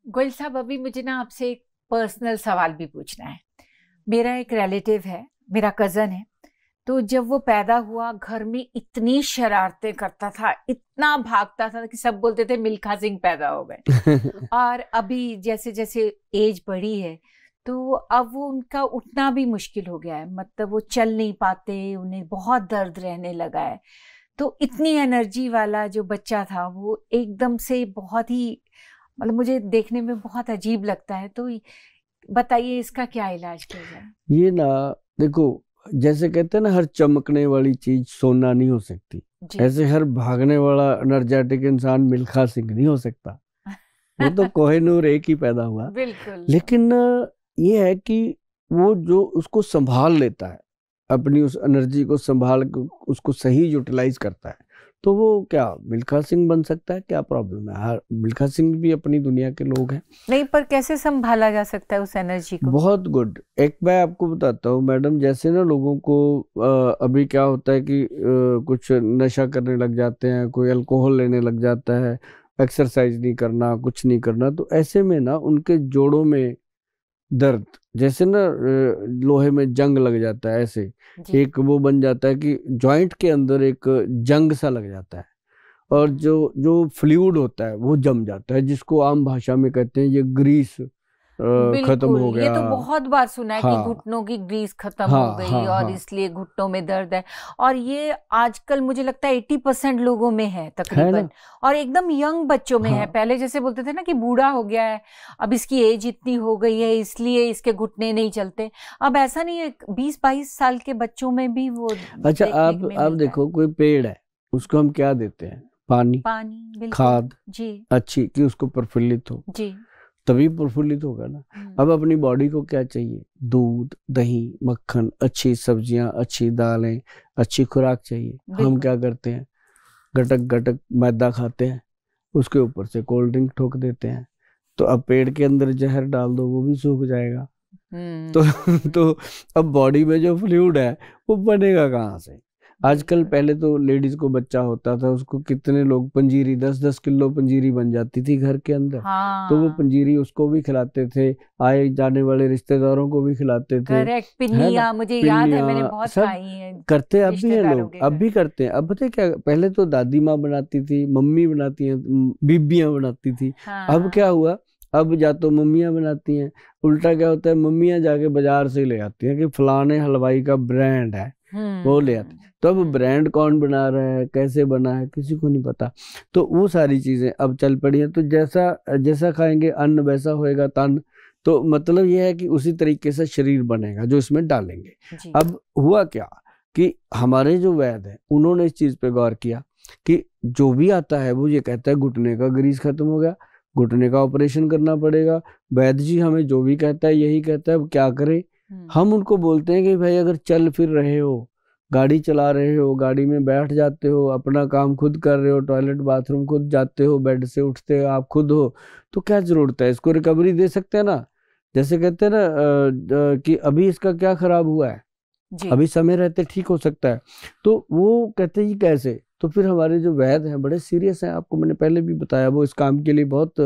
गोयल साहब, अभी मुझे ना आपसे एक पर्सनल सवाल भी पूछना है। मेरा एक रिलेटिव है, मेरा कजन है। तो जब वो पैदा हुआ, घर में इतनी शरारतें करता था, इतना भागता था कि सब बोलते थे मिल्खा सिंह पैदा हो गए। और अभी जैसे जैसे एज बढ़ी है, तो अब वो उनका उठना भी मुश्किल हो गया है। मतलब वो चल नहीं पाते, उन्हें बहुत दर्द रहने लगा है। तो इतनी एनर्जी वाला जो बच्चा था, वो एकदम से बहुत ही, मतलब मुझे देखने में बहुत अजीब लगता है। तो बताइए इसका क्या इलाज किया जाए। ये ना, देखो, जैसे कहते हैं ना, हर चमकने वाली चीज सोना नहीं हो सकती, ऐसे हर भागने वाला एनर्जेटिक इंसान मिल्खा सिंह नहीं हो सकता। वो तो कोहिनूर एक ही पैदा हुआ। बिल्कुल। लेकिन ये है कि वो जो उसको संभाल लेता है, अपनी उस एनर्जी को संभाल के उसको सही यूटिलाइज करता है, तो वो क्या मिल्खा सिंह बन सकता है? क्या प्रॉब्लम है? हर मिल्खा सिंह भी अपनी दुनिया के लोग हैं। नहीं, पर कैसे संभाला जा सकता है उस एनर्जी को? बहुत गुड। एक मैं आपको बताता हूँ मैडम, जैसे ना लोगों को अभी क्या होता है कि कुछ नशा करने लग जाते हैं, कोई अल्कोहल लेने लग जाता है, एक्सरसाइज नहीं करना, कुछ नहीं करना, तो ऐसे में ना उनके जोड़ों में दर्द, जैसे ना लोहे में जंग लग जाता है, ऐसे एक वो बन जाता है कि जॉइंट के अंदर एक जंग सा लग जाता है, और जो जो फ्लूइड होता है वो जम जाता है, जिसको आम भाषा में कहते हैं ये ग्रीस खत्म हो बिल्कुल, ये गया। तो बहुत बार सुना है कि हाँ घुटनों की ग्रीस खत्म हो हाँ गई हाँ और हाँ, इसलिए घुटनों में दर्द है। और ये आजकल मुझे लगता है 80% लोगों में है है तकरीबन। ना। और एकदम यंग बच्चों में है। हाँ पहले जैसे बोलते थे ना कि बूढ़ा हो गया है, अब इसकी एज इतनी हो गई है इसलिए इसके घुटने नहीं चलते। अब ऐसा नहीं है, 20-22 साल के बच्चों में भी वो अच्छा, देखने में आप मिलता है। देखो, कोई पेड़ है, उसको हम क्या देते हैं? पानी, पानी, बिल्कुल। खाद, जी अच्छी, कि उसको प्रफुल्लित हो, जी। तभी प्रफुल्लित होगा ना। अब अपनी बॉडी को क्या चाहिए? दूध, दही, मक्खन, अच्छी सब्जियां, अच्छी दालें, अच्छी खुराक चाहिए। हम क्या करते हैं? गटक गटक मैदा खाते हैं, उसके ऊपर से कोल्ड ड्रिंक ठोक देते हैं। तो अब पेड़ के अंदर जहर डाल दो, वो भी सूख जाएगा। तो तो अब बॉडी में जो फ्लूइड है वो बनेगा कहाँ से? आजकल, पहले तो लेडीज को बच्चा होता था, उसको कितने लोग पंजीरी, 10-10 किलो पंजीरी बन जाती थी घर के अंदर। तो वो पंजीरी उसको भी खिलाते थे, आए जाने वाले रिश्तेदारों को भी खिलाते थे, करेक्ट। है ना। पिन्नियाँ मुझे याद है, मैंने पिन्नियाँ बहुत सब खाई हैं करते अब भी हैं रिश्तेदारों लोग, के अब घर। भी करते हैं। अब पता है क्या, पहले तो दादी माँ बनाती थी, मम्मी बनाती हैं, बीबियाँ बनाती थी। अब क्या हाँ। हुआ? अब जा तो मम्मियाँ बनाती हैं, उल्टा क्या होता है, मम्मियाँ जाके बाजार से ले आती हैं कि फलाने हलवाई का ब्रांड है, वो ले आती। तो अब ब्रांड कौन बना रहा है, कैसे बना है, किसी को नहीं पता। तो वो सारी चीजें अब चल पड़ी हैं। तो जैसा जैसा खाएंगे अन्न, वैसा होएगा तन। तो मतलब ये है कि उसी तरीके से शरीर बनेगा जो इसमें डालेंगे। अब हुआ क्या कि हमारे जो वैद्य हैं उन्होंने इस चीज पे गौर किया कि जो भी आता है वो ये कहता है घुटने का ग्रीस खत्म हो गया, घुटने का ऑपरेशन करना पड़ेगा। वैद्य जी हमें जो भी कहता है यही कहता है, अब क्या करें? हम उनको बोलते हैं कि भाई अगर चल फिर रहे हो, गाड़ी चला रहे हो, गाड़ी में बैठ जाते हो, अपना काम खुद कर रहे हो, टॉयलेट बाथरूम खुद जाते हो, बेड से उठते हो आप खुद हो, तो क्या जरूरत है? इसको रिकवरी दे सकते हैं ना। जैसे कहते हैं ना कि अभी इसका क्या खराब हुआ है, अभी समय रहते ठीक हो सकता है। तो वो कहते हैं ये कैसे? तो फिर हमारे जो वैद्य हैं बड़े सीरियस हैं, आपको मैंने पहले भी बताया, वो इस काम के लिए बहुत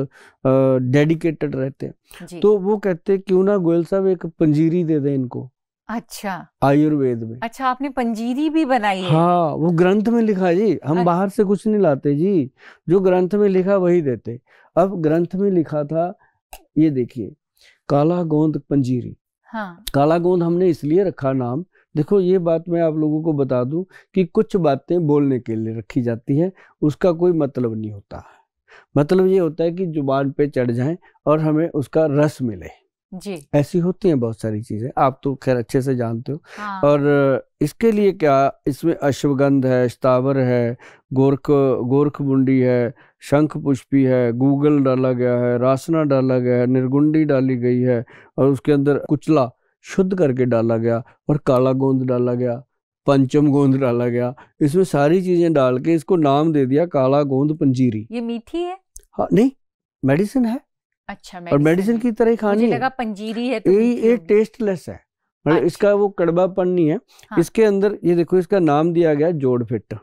डेडिकेटेड रहते हैं। तो वो कहते हैं क्यों ना गोयल साहब एक पंजीरी दे दें इनको। अच्छा, आयुर्वेद में। अच्छा, आपने पंजीरी भी बनाई है? हाँ, वो ग्रंथ में लिखा है जी, हम बाहर से कुछ नहीं लाते जी, जो ग्रंथ में लिखा वही देते। अब ग्रंथ में लिखा था, ये देखिए, काला गोंद पंजीरी। हाँ। काला गोंद हमने इसलिए रखा नाम, देखो ये बात मैं आप लोगों को बता दूं कि कुछ बातें बोलने के लिए रखी जाती हैं, उसका कोई मतलब नहीं होता। मतलब ये होता है कि जुबान पे चढ़ जाए और हमें उसका रस मिले जी। ऐसी होती हैं बहुत सारी चीजें, आप तो खैर अच्छे से जानते हो। हाँ। और इसके लिए क्या, इसमें अश्वगंध है, स्थावर है, गोरख मुंडी है, शंख पुष्पी है, गूगल डाला गया है, रासना डाला गया है, निर्गुंडी डाली गई है, और उसके अंदर कुचला शुद्ध करके डाला गया, और काला गोंद डाला गया, पंचम गोंद डाला गया। इसमें सारी चीजें डाल के इसको नाम दे दिया काला गोंद पंजीरी। ये मीठी है? हाँ, नहीं, मेडिसिन है। अच्छा, और मेडिसिन की तरह ही खानी है। मुझे लगा पंजीरी है तो ये टेस्टलेस है, मतलब इसका वो कड़वापन नहीं है। इसके अंदर ये देखो, इसका नाम दिया गया जोड़ फिट।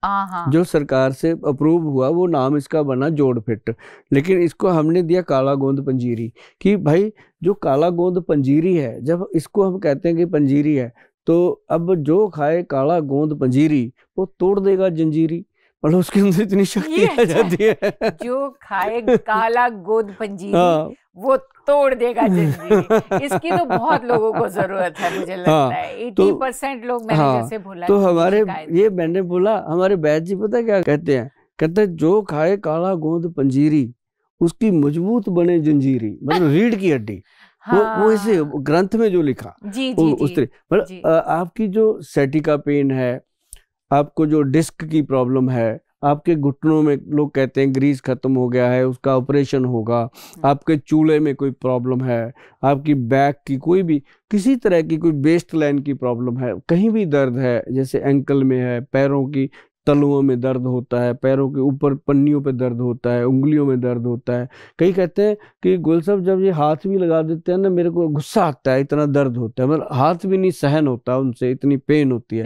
जो सरकार से अप्रूव हुआ, वो नाम इसका बना जोड़ फिट। लेकिन इसको हमने दिया काला गोंद पंजीरी, कि भाई जो काला गोंद पंजीरी है, जब इसको हम कहते हैं कि पंजीरी है, तो अब जो खाए काला गोंद पंजीरी वो तोड़ देगा जंजीरी, मतलब उसके अंदर इतनी शक्ति आ जाती है। जो खाए काला गोंद पंजीरी वो तोड़ देगा जंजीरी। इसकी तो बहुत लोगों को जरूरत है, मुझे लगता है 80% लोग मैंने जैसे बोला। तो हमारे ये मैंने बोला, हमारे बैद जी पता क्या कहते हैं, कहते हैं जो खाए काला गोंद पंजीरी उसकी मजबूत बने जंजीरी, मतलब रीढ़ की हड्डी। वो इसे ग्रंथ में जो लिखा उस तरह, मतलब आपकी जो सैटिका पेन है, आपको जो डिस्क की प्रॉब्लम है, आपके घुटनों में लोग कहते हैं ग्रीस खत्म हो गया है, उसका ऑपरेशन होगा, आपके चूल्हे में कोई प्रॉब्लम है, आपकी बैक की कोई भी किसी तरह की कोई वेस्ट लाइन की प्रॉब्लम है, कहीं भी दर्द है, जैसे एंकल में है, पैरों की तलुओं में दर्द होता है, पैरों के ऊपर पन्नियों पे दर्द होता है, उंगलियों में दर्द होता है। कई कहते हैं कि गुल साहब जब ये हाथ भी लगा देते हैं ना, मेरे को गुस्सा आता है, इतना दर्द होता है, मतलब हाथ भी नहीं सहन होता उनसे, इतनी पेन होती है।